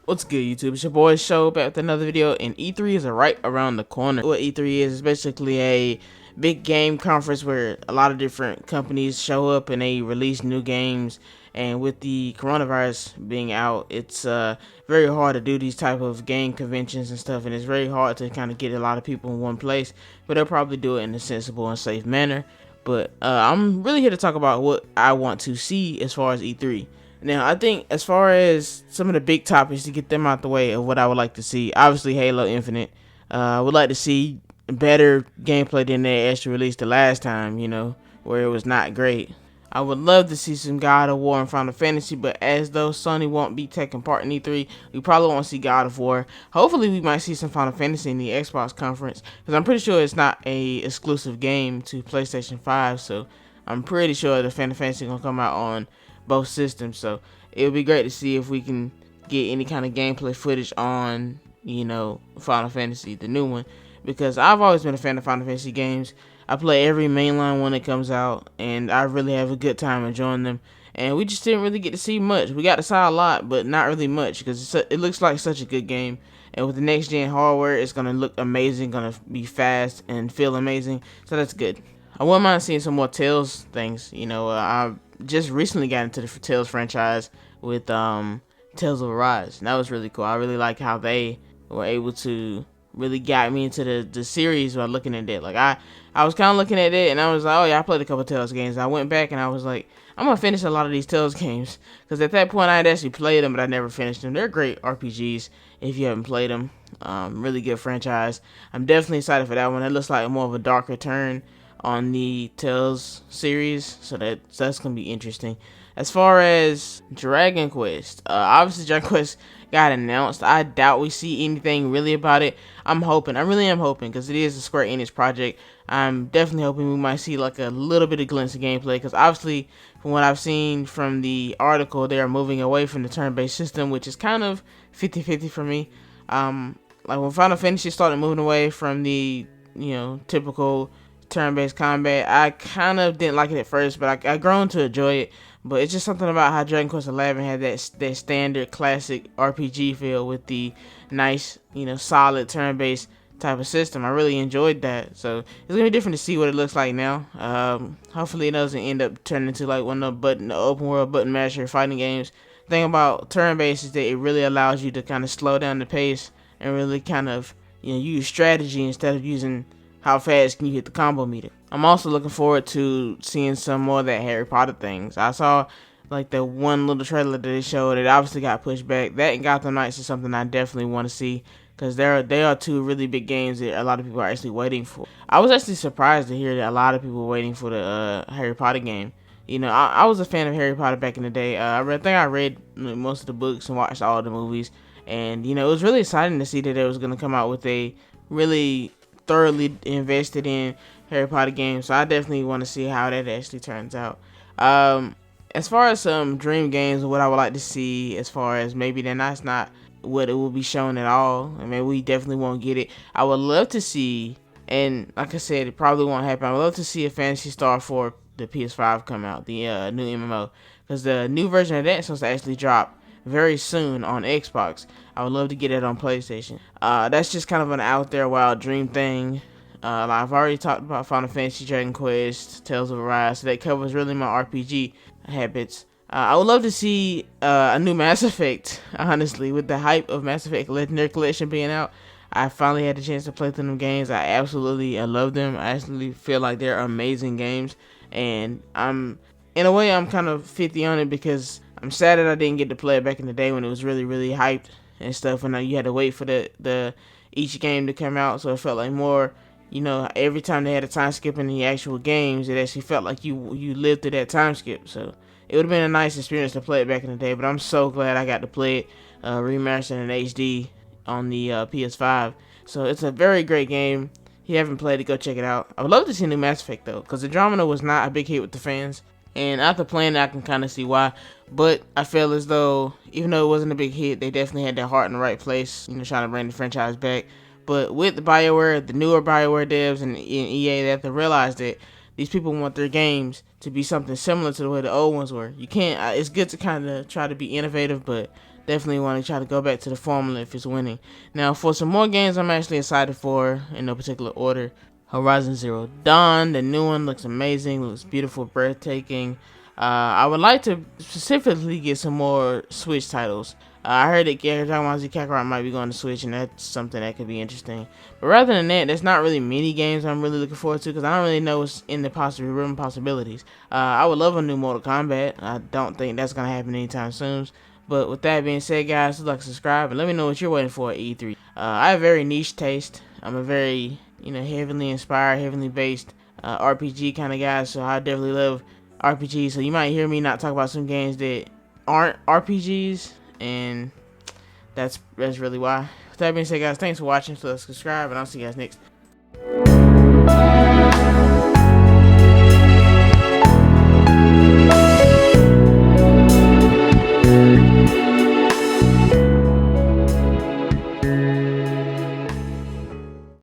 What's good, YouTube? It's your boy Show back with another video, and E3 is right around the corner. What E3 is basically a big game conference where a lot of different companies show up and they release new games. And with the coronavirus being out, it's very hard to do these type of game conventions and stuff, and it's very hard to kind of get a lot of people in one place. But they'll probably do it in a sensible and safe manner. But I'm really here to talk about what I want to see as far as E3. Now, I think as far as some of the big topics to get them out the way of what I would like to see, obviously Halo Infinite. I would like to see better gameplay than they actually released the last time, where it was not great. I would love to see some God of War and Final Fantasy, but as though Sony won't be taking part in E3, we probably won't see God of War. Hopefully we might see some Final Fantasy in the Xbox conference, because I'm pretty sure it's not a exclusive game to PlayStation 5, so I'm pretty sure the Final Fantasy is going to come out on both systems. So it would be great to see if we can get any kind of gameplay footage on, Final Fantasy, the new one, because I've always been a fan of Final Fantasy games. I play every mainline one that comes out, and I really have a good time enjoying them. And we just didn't really get to see much. We got to see a lot, but not really much, because it looks like such a good game. And with the next gen hardware, it's going to look amazing, going to be fast and feel amazing. So that's good. I wouldn't mind seeing some more Tales things. I just recently got into the Tales franchise with Tales of Arise, and that was really cool. I really like how they were able to really guide me into the series while looking at it. Like I was kind of looking at it, and I was like, oh yeah, I played a couple Tales games. I went back and I was like, I'm gonna finish a lot of these Tales games, because at that point I had actually played them, but I never finished them. They're great RPGs if you haven't played them. Really good franchise. I'm definitely excited for that one. It looks like more of a darker turn on the Tales series, so that's gonna be interesting. As far as Dragon Quest, obviously Dragon Quest got announced. I doubt we see anything really about it. I really am hoping, because it is a Square Enix project. I'm definitely hoping we might see like a little bit of glimpse of gameplay, because obviously from what I've seen from the article, they are moving away from the turn-based system, which is kind of 50-50 for me. Like when Final Fantasy started moving away from the typical turn-based combat, I kind of didn't like it at first, but I grown to enjoy it. But it's just something about how Dragon Quest XI had that standard classic RPG feel with the nice, solid turn-based type of system. I really enjoyed that. So it's gonna be different to see what it looks like now. Hopefully it doesn't end up turning into like one of the open world button masher fighting games. The thing about turn-based is that it really allows you to kind of slow down the pace and really kind of use strategy instead of using how fast can you hit the combo meter. I'm also looking forward to seeing some more of that Harry Potter things. I saw like the one little trailer that they showed. It obviously got pushed back. That and Gotham Knights is something I definitely want to see, because they are two really big games that a lot of people are actually waiting for. I was actually surprised to hear that a lot of people were waiting for the Harry Potter game. I was a fan of Harry Potter back in the day. I think I read most of the books and watched all the movies, and it was really exciting to see that it was going to come out with a really thoroughly invested in Harry Potter games. So I definitely want to see how that actually turns out. As far as some dream games, what I would like to see, as far as maybe that's not what it will be shown at all, I mean, we definitely won't get it. I would love to see, and like I said, it probably won't happen, I would love to see a Phantasy Star for the PS5 come out, the new MMO, because the new version of that is supposed to actually drop very soon on Xbox. I would love to get it on PlayStation. That's just kind of an out there wild dream thing. I've already talked about Final Fantasy, Dragon Quest, Tales of Arise, so that covers really my RPG habits. I would love to see a new Mass Effect, honestly, with the hype of Mass Effect Legendary Collection being out. I finally had the chance to play through them games. I absolutely love them. I actually feel like they're amazing games, and in a way, I'm kind of 50 on it, because I'm sad that I didn't get to play it back in the day when it was really, really hyped and stuff, and you had to wait for the each game to come out, so it felt like more, every time they had a time skip in the actual games, it actually felt like you lived through that time skip. So it would have been a nice experience to play it back in the day, but I'm so glad I got to play it remastered in HD on the PS5. So it's a very great game. If you haven't played it, go check it out. I would love to see a new Mass Effect though, because Andromeda was not a big hit with the fans. And after playing it, I can kind of see why. But I feel as though, even though it wasn't a big hit, they definitely had their heart in the right place, trying to bring the franchise back. But with the BioWare, the newer BioWare devs and EA, they have to realize that these people want their games to be something similar to the way the old ones were. You can't, it's good to kind of try to be innovative, but definitely want to try to go back to the formula if it's winning. Now, for some more games I'm actually excited for, in no particular order. Horizon Zero Dawn, the new one, looks amazing, looks beautiful, breathtaking. I would like to specifically get some more Switch titles. I heard that Dragon Ball Z Kakarot might be going to Switch, and that's something that could be interesting. But rather than that, there's not really many games I'm really looking forward to, because I don't really know what's in the realm of possibilities. I would love a new Mortal Kombat. I don't think that's going to happen anytime soon. But with that being said, guys, like, subscribe, and let me know what you're waiting for at E3. I have very niche taste. I'm a very, heavily inspired, heavily based RPG kind of guy, so I definitely love RPGs. So you might hear me not talk about some games that aren't RPGs, and that's really why. With that being said, guys, thanks for watching. So subscribe, and I'll see you guys next